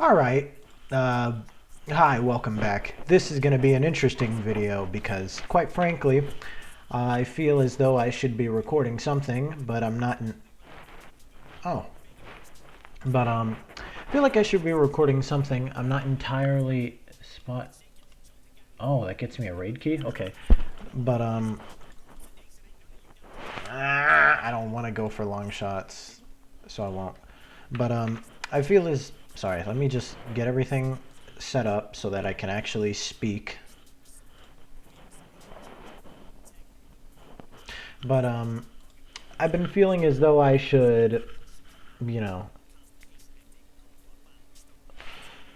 Alright, hi, welcome back. This is going to be an interesting video because, quite frankly, I feel as though I should be recording something, but I'm not in... Oh. But, I feel like I should be recording something. I'm not entirely spot... Oh, that gets me a raid key? Okay. But, I don't want to go for long shots, so I won't. But, I feel as... Sorry, let me just get everything set up so that I can actually speak. But, I've been feeling as though I should, you know,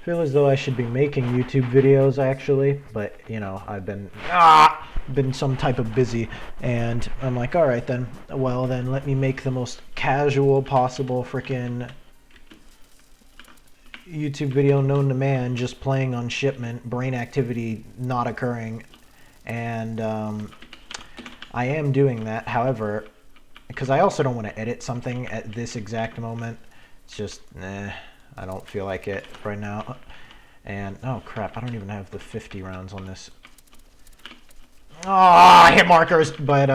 feel as though I should be making YouTube videos actually, but I've been some type of busy, and I'm like, all right then, well then let me make the most casual possible freaking YouTube video known to man, just playing on shipment, brain activity not occurring, and I am doing that. However, because I also don't want to edit something at this exact moment, it's just, I don't feel like it right now. And, oh crap, I don't even have the 50 rounds on this. Oh, hit markers! But,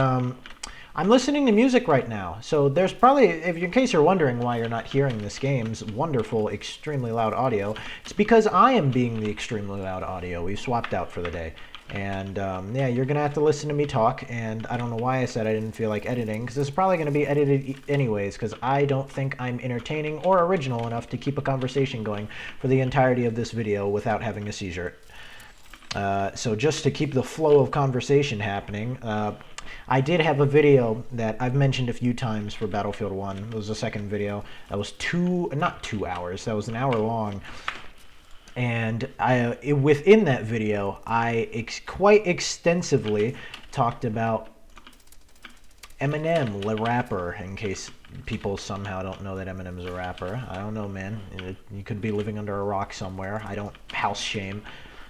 I'm listening to music right now. So there's probably, in case you're wondering why you're not hearing this game's wonderful, extremely loud audio, it's because I am being the extremely loud audio. We've swapped out for the day. And yeah, you're going to have to listen to me talk, and I don't know why I said I didn't feel like editing, because it's probably going to be edited anyways, because I don't think I'm entertaining or original enough to keep a conversation going for the entirety of this video without having a seizure. So just to keep the flow of conversation happening, I did have a video that I've mentioned a few times for Battlefield 1. It was the second video. That was not 2 hours, that was an hour long. And within that video, I quite extensively talked about Eminem, the rapper, in case people somehow don't know that Eminem's a rapper. I don't know, man. You could be living under a rock somewhere. I don't house shame.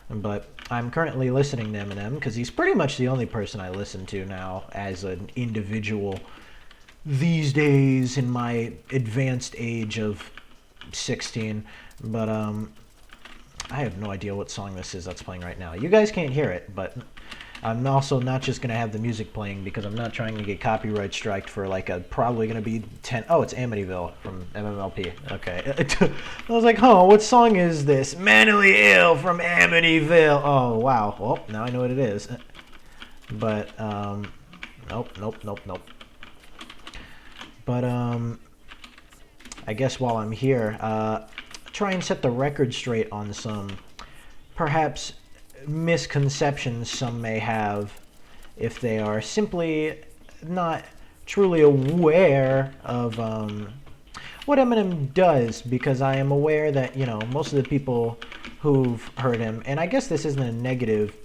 But I'm currently listening to Eminem because he's pretty much the only person I listen to now as an individual these days in my advanced age of 16. But, I have no idea what song this is that's playing right now. You guys can't hear it, but I'm also not just going to have the music playing because I'm not trying to get copyright striked for like probably going to be 10... Oh, it's Amityville from MMLP. Okay. I was like, oh, what song is this? Mentally Ill from Amityville. Oh, wow. Well, now I know what it is. But, nope. But, I guess while I'm here, try and set the record straight on some perhaps misconceptions some may have if they are simply not truly aware of what Eminem does, because I am aware that, most of the people who've heard him, and I guess this isn't a negative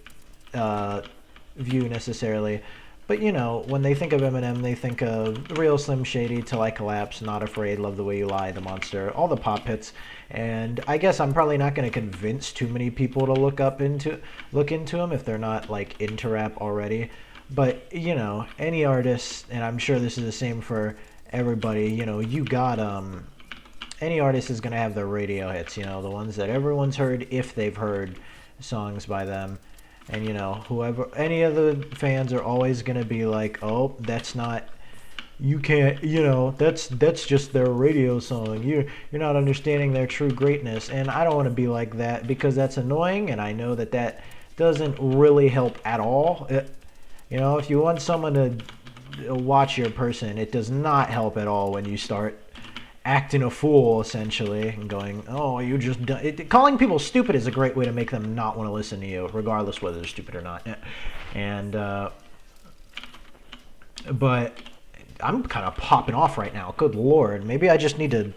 view necessarily, but, when they think of Eminem, they think of Real Slim Shady, Till I Collapse, Not Afraid, Love the Way You Lie, The Monster, all the pop hits. And I guess I'm probably not going to convince too many people to look into him if they're not, like, into rap already. But, any artist, and I'm sure this is the same for everybody, you got, any artist is going to have their radio hits, the ones that everyone's heard if they've heard songs by them. And, whoever, any of the fans are always going to be like, oh, that's not, you can't, that's just their radio song. You're not understanding their true greatness. And I don't want to be like that because that's annoying. And I know that that doesn't really help at all. If you want someone to watch your person, it does not help at all when you start acting a fool, essentially, and going, oh, you just... Calling people stupid is a great way to make them not want to listen to you, regardless whether they're stupid or not. And, but I'm kind of popping off right now. Good Lord. Maybe I just need to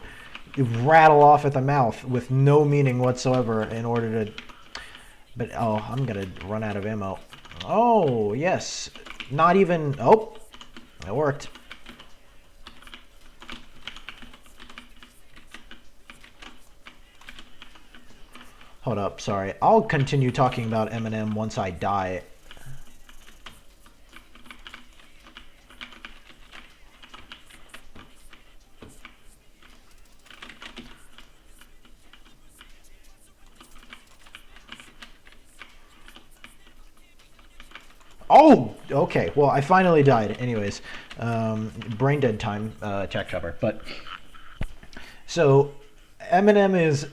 rattle off at the mouth with no meaning whatsoever in order to... But, oh, I'm going to run out of ammo. Oh, yes. Not even... Oh, it worked. Hold up, sorry. I'll continue talking about Eminem once I die. Oh, okay. Well, I finally died. Anyways, brain dead time, check cover. But so Eminem is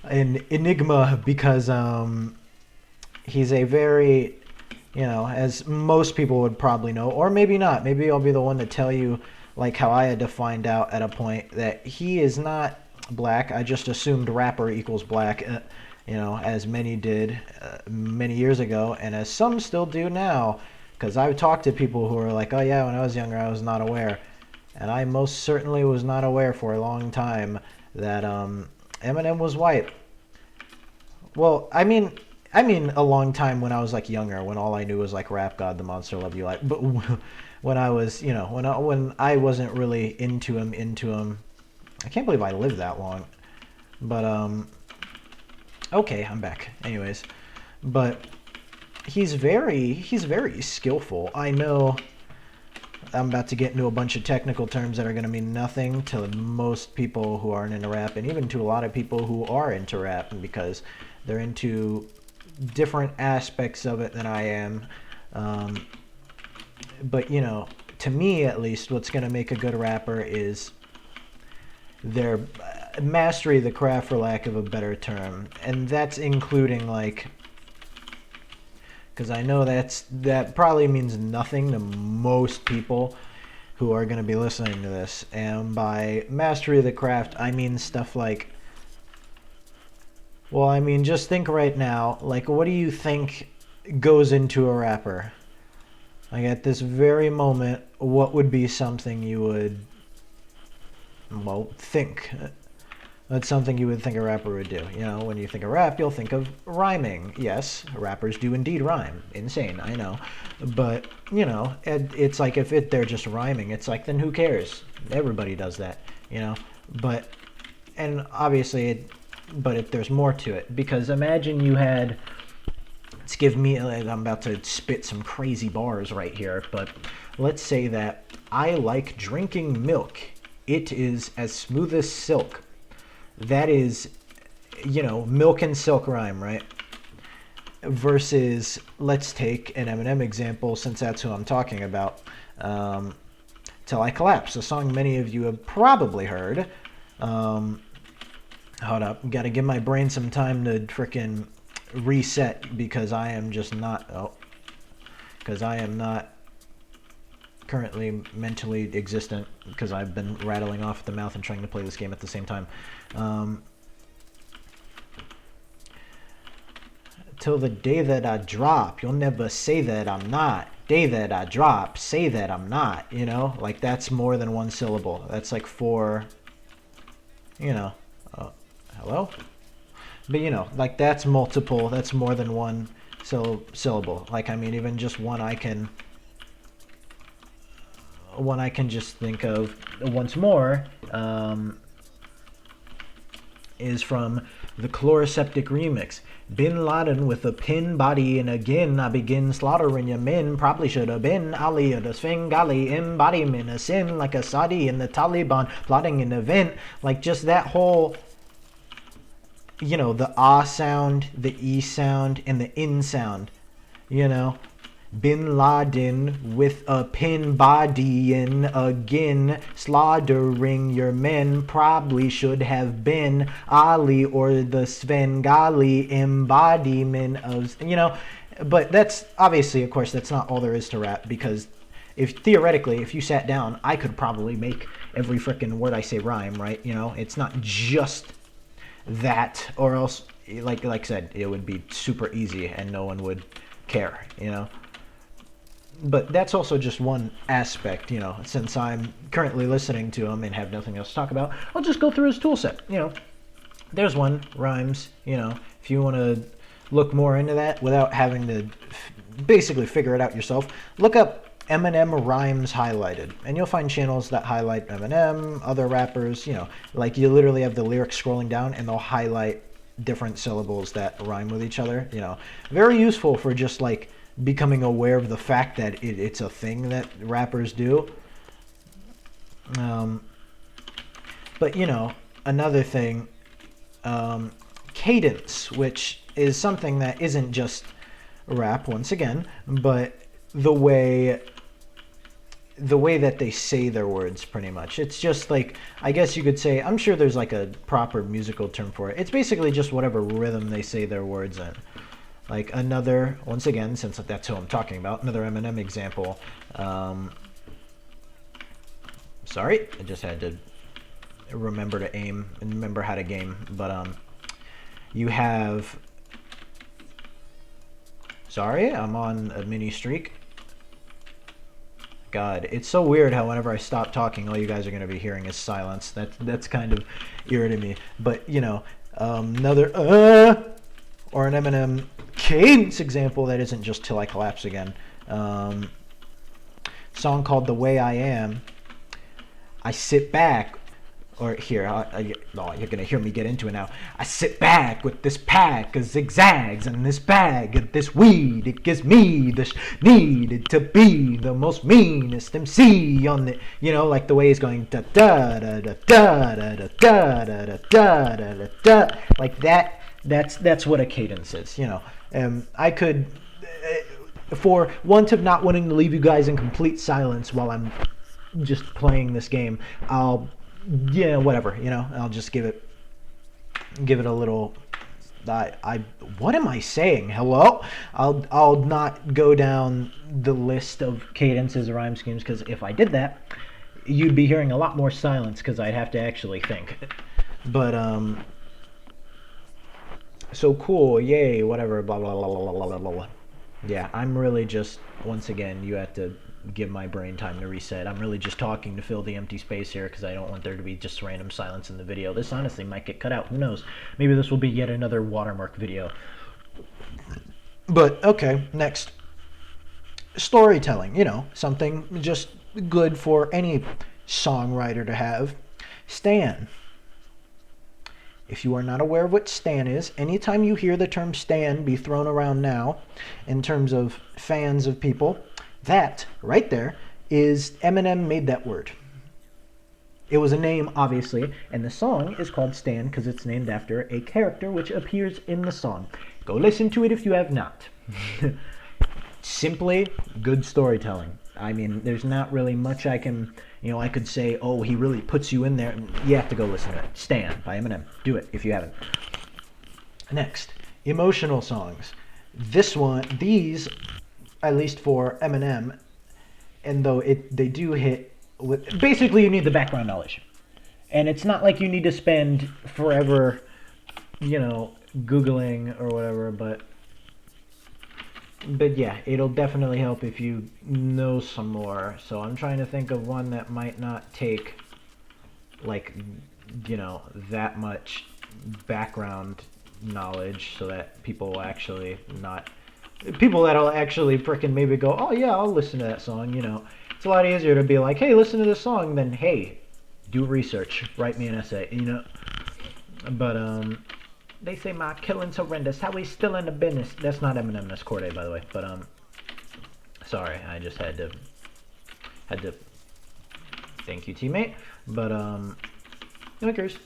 an enigma because he's a very, as most people would probably know, or maybe not. Maybe I'll be the one to tell you, like how I had to find out at a point that he is not black. I just assumed rapper equals black, as many did many years ago, and as some still do now. Because I've talked to people who are like, oh yeah, when I was younger, I was not aware. And I most certainly was not aware for a long time that Eminem was white. Well, I mean a long time when I was like younger, when all I knew was like Rap God, The Monster, Love You Like. But when I was, when I wasn't really into him. I can't believe I lived that long. But okay, I'm back. Anyways, but he's very skillful. I know I'm about to get into a bunch of technical terms that are going to mean nothing to most people who aren't into rap, and even to a lot of people who are into rap, because they're into different aspects of it than I am. But to me at least, what's going to make a good rapper is their mastery of the craft, for lack of a better term, and that's including like, because I know that probably means nothing to most people who are going to be listening to this. And by mastery of the craft, I mean stuff like, well, I mean, just think right now, like, what do you think goes into a rapper? Like, at this very moment, what would be something you would, well, think? That's something you would think a rapper would do. When you think of rap, you'll think of rhyming. Yes, rappers do indeed rhyme. Insane, I know. But, it's like if they're just rhyming, it's like, then who cares? Everybody does that, But, and obviously, there's more to it. Because imagine you had, let's give me, I'm about to spit some crazy bars right here, but let's say that I like drinking milk. It is as smooth as silk. That is, milk and silk rhyme, right? Versus, let's take an Eminem example, since that's who I'm talking about. Till I Collapse, a song many of you have probably heard. Hold up, gotta give my brain some time to frickin' reset, because I am just not, because I am not currently mentally existent, because I've been rattling off at the mouth and trying to play this game at the same time. Till the day that I drop, you'll never say that I'm not. Day that I drop, say that I'm not. Like, that's more than one syllable. That's like four, hello? But like, that's multiple, that's more than one syllable. Like, I mean, even just one I can just think of once more, is from the Chloroseptic remix. Bin Laden with a pin body, and again I begin slaughtering your men. Probably should have been Ali of the Svengali, embodiment of sin, like a Saudi in the Taliban, plotting an event. Like, just that whole, the ah sound, the e sound, and the in sound, Bin Laden with a pin body, and again slaughtering your men. Probably should have been Ali or the Svengali, embodiment of, But that's obviously, of course, that's not all there is to rap, because theoretically, if you sat down, I could probably make every frickin' word I say rhyme, right? It's not just that, or else, like I said, it would be super easy and no one would care, But that's also just one aspect, since I'm currently listening to him and have nothing else to talk about, I'll just go through his tool set, There's one, rhymes, if you want to look more into that without having to basically figure it out yourself, look up Eminem Rhymes Highlighted, and you'll find channels that highlight Eminem, other rappers, like you literally have the lyrics scrolling down and they'll highlight different syllables that rhyme with each other, Very useful for just like becoming aware of the fact that it's a thing that rappers do. But another thing, cadence, which is something that isn't just rap once again, but the way that they say their words, pretty much. It's just like, I guess you could say, I'm sure there's like a proper musical term for it. It's basically just whatever rhythm they say their words in. Like another, once again, since that's who I'm talking about, another Eminem example. Sorry, I just had to remember to aim and remember how to game. But you have, sorry, I'm on a mini streak. God, it's so weird how whenever I stop talking, all you guys are going to be hearing is silence. That's kind of irritating me. But, you know, another or an Eminem cadence example that isn't just Till I Collapse Again. Song called The Way I Am. I sit back, or here, you're going to hear me get into it now. I sit back with this pack of zigzags and this bag of this weed. It gives me the need to be the most meanest MC on the, you know, like the way he's going da da da da da da da da da da da da da, like that. That's what a cadence is, you know. I could, for want of not wanting to leave you guys in complete silence while I'm just playing this game, I'll, yeah, whatever, you know, I'll just give it a little, what am I saying? Hello? I'll not go down the list of cadences or rhyme schemes, because if I did that, you'd be hearing a lot more silence, because I'd have to actually think. But, so cool, yay, whatever, blah, blah, blah, blah, blah, blah, blah. Yeah, I'm really just, once again, you have to give my brain time to reset. I'm really just talking to fill the empty space here, because I don't want there to be just random silence in the video. This honestly might get cut out, who knows? Maybe this will be yet another watermark video. But, okay, next. Storytelling, you know, something just good for any songwriter to have. Stan. If you are not aware of what stan is, anytime you hear the term stan be thrown around now, in terms of fans of people, that right there is Eminem made that word. It was a name, obviously, and the song is called Stan because it's named after a character which appears in the song. Go listen to it if you have not. Simply good storytelling. I mean, there's not really much I can, you know, I could say, oh, he really puts you in there. You have to go listen to it. Stan by Eminem. Do it if you haven't. Next, emotional songs. These, at least for Eminem, and though they do hit with, basically you need the background knowledge. And it's not like you need to spend forever, you know, Googling or whatever, but yeah, it'll definitely help if you know some more. So I'm trying to think of one that might not take, like, you know, that much background knowledge, so that people will actually not, people that'll actually frickin' maybe go, oh yeah, I'll listen to that song, you know. It's a lot easier to be like, hey, listen to this song, than, hey, do research, write me an essay, you know. But, they say my killing's horrendous. How we still in the business? That's not Eminem, that's Corday, by the way. But sorry, I just had to. Thank you, teammate. But who cares?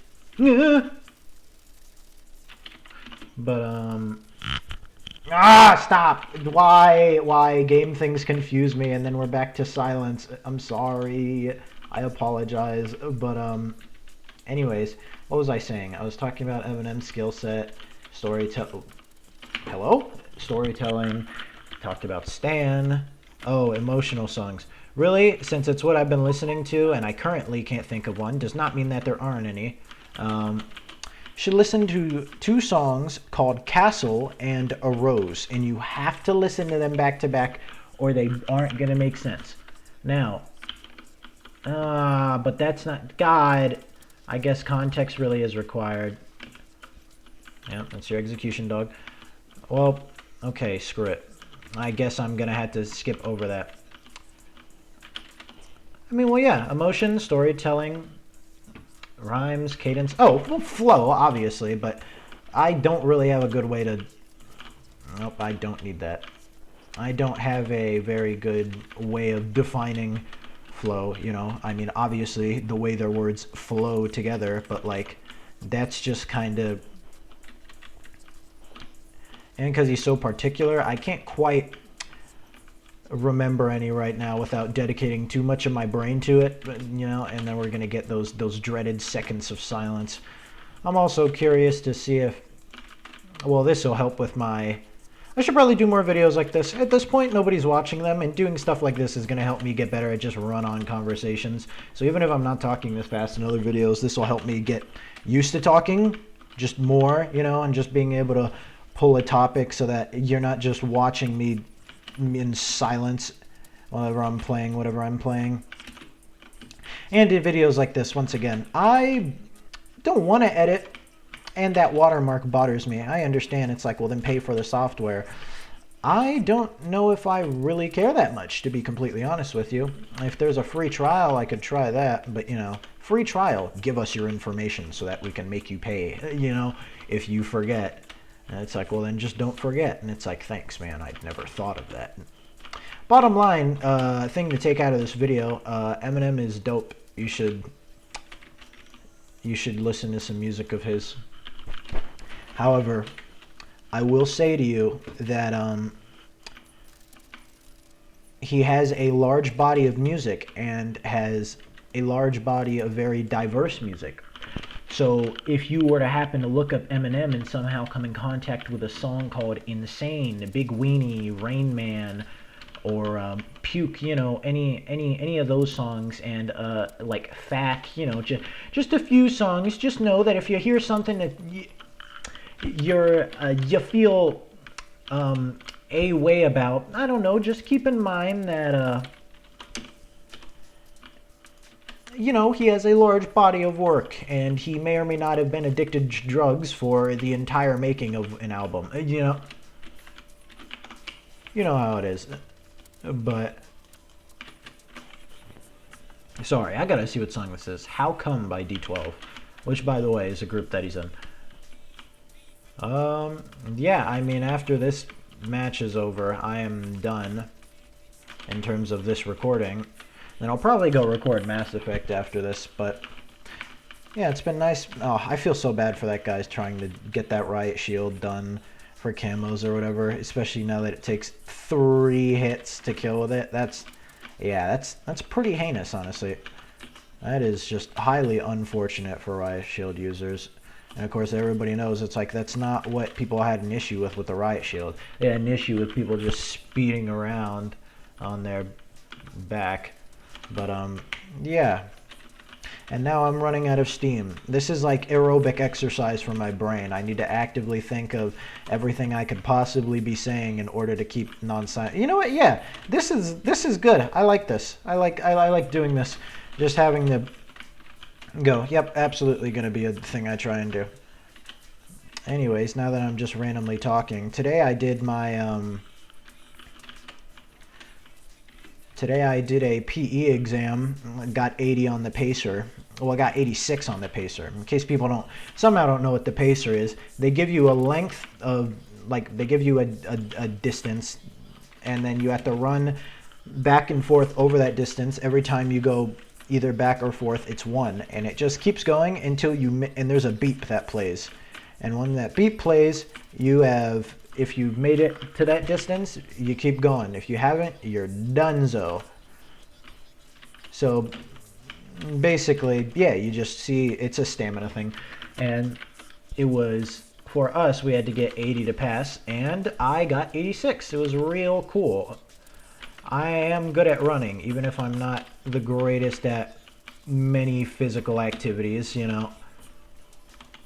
But stop! Why? Game things confuse me, and then we're back to silence. I'm sorry. I apologize. But anyways. What was I saying? I was talking about Eminem's skill set, storytelling. Hello? Storytelling. Talked about Stan. Oh, emotional songs. Really, since it's what I've been listening to, and I currently can't think of one, does not mean that there aren't any. Should listen to two songs called Castle and A Rose, and you have to listen to them back to back, or they aren't going to make sense. Now, but that's not... God... I guess context really is required. Yeah, that's your execution dog. Well, okay, screw it. I guess I'm gonna have to skip over that. I mean, well, yeah, emotion, storytelling, rhymes, cadence. Oh, well, flow, obviously, but I don't really have a good way to... Nope, I don't need that. I don't have a very good way of defining flow, you know. I mean, obviously the way their words flow together, but like that's just kind of, and because he's so particular, I can't quite remember any right now without dedicating too much of my brain to it, but, you know, and then we're gonna get those dreaded seconds of silence. I'm also curious to see if, well, this will help with my, I should probably do more videos like this. At this point, nobody's watching them, and doing stuff like this is going to help me get better at just run-on conversations. So even if I'm not talking this fast in other videos, this will help me get used to talking just more, you know, and just being able to pull a topic so that you're not just watching me in silence whenever I'm playing whatever I'm playing. And in videos like this, once again, I don't want to edit, and that watermark bothers me. I understand it's like, well, then pay for the software. I don't know if I really care that much, to be completely honest with you. If there's a free trial, I could try that, but, you know, free trial, give us your information so that we can make you pay, you know, if you forget. And it's like, well, then just don't forget. And it's like, thanks, man. I'd never thought of that. Bottom line, thing to take out of this video, Eminem is dope. You should listen to some music of his. However, I will say to you that he has a large body of music and has a large body of very diverse music. So if you were to happen to look up Eminem and somehow come in contact with a song called Insane, Big Weenie, Rain Man, or Puke, you know, any of those songs, and like Thack, you know, just a few songs, just know that if you hear something that you feel a way about, I don't know, just keep in mind that you know, he has a large body of work, and he may or may not have been addicted to drugs for the entire making of an album. You know how it is. But sorry, I gotta see what song this is. How Come by D12, which, by the way, is a group that he's in. Yeah, I mean, after this match is over, I am done in terms of this recording. Then I'll probably go record Mass Effect after this, but yeah, it's been nice. Oh, I feel so bad for that guy's trying to get that riot shield done for camos or whatever, especially now that it takes 3 hits to kill with it. That's pretty heinous, honestly. That is just highly unfortunate for riot shield users. And of course, everybody knows it's like that's not what people had an issue with the riot shield. They had an issue with people just speeding around on their back. But yeah. And now I'm running out of steam. This is like aerobic exercise for my brain. I need to actively think of everything I could possibly be saying in order to keep non-silent. You know what? Yeah, this is good. I like this. I like doing this. Just having to go. Yep, absolutely going to be a thing I try and do. Anyways, now that I'm just randomly talking, today I did my Today I did a PE exam, got 80 on the pacer. Well, I got 86 on the pacer. In case people somehow don't know what the pacer is, they give you a length of, like, they give you a distance, and then you have to run back and forth over that distance. Every time you go either back or forth, it's 1, and it just keeps going until and there's a beep that plays. And when that beep plays, if you've made it to that distance, you keep going. If you haven't, you're donezo. So basically, yeah, you just see it's a stamina thing. And it was, for us, we had to get 80 to pass, and I got 86. It was real cool. I am good at running, even if I'm not the greatest at many physical activities, you know.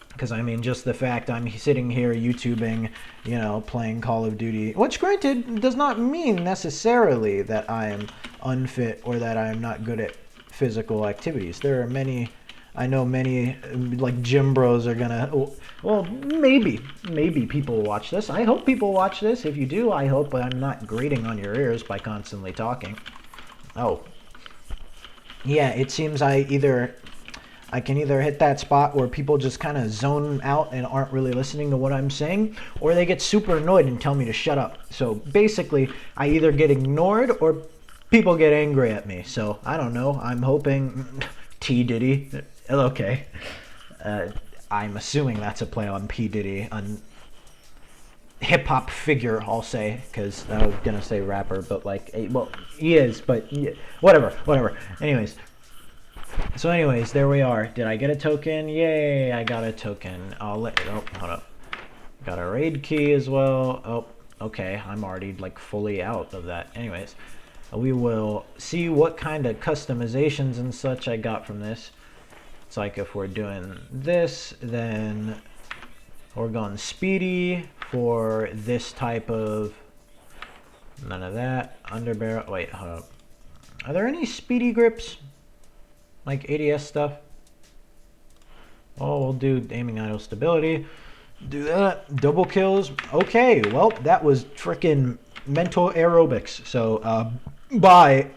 Because, I mean, just the fact I'm sitting here YouTubing, you know, playing Call of Duty, which, granted, does not mean necessarily that I am unfit or that I am not good at physical activities. There are many, I know many, like, gym bros are gonna, well, maybe people will watch this. I hope people watch this. If you do, I hope I'm not grating on your ears by constantly talking. Oh. Yeah, it seems I can either hit that spot where people just kind of zone out and aren't really listening to what I'm saying, or they get super annoyed and tell me to shut up. So basically, I either get ignored or people get angry at me. So I don't know. I'm hoping T. Diddy. Okay. I'm assuming that's a play on P. Diddy. hip hop figure, I'll say, because I was gonna say rapper, but like, well, he is, but yeah, whatever. Anyways, there we are. Did I get a token? Yay, I got a token. Oh, hold up. Got a raid key as well. Oh, okay, I'm already like fully out of that. Anyways, we will see what kind of customizations and such I got from this. It's like if we're doing this, then we're going speedy for this type of, none of that. Underbarrel, wait, hold up. Are there any speedy grips? Like ADS stuff? Oh, we'll do aiming idle stability. Do that. Double kills. Okay, well, that was frickin' mental aerobics. So, bye.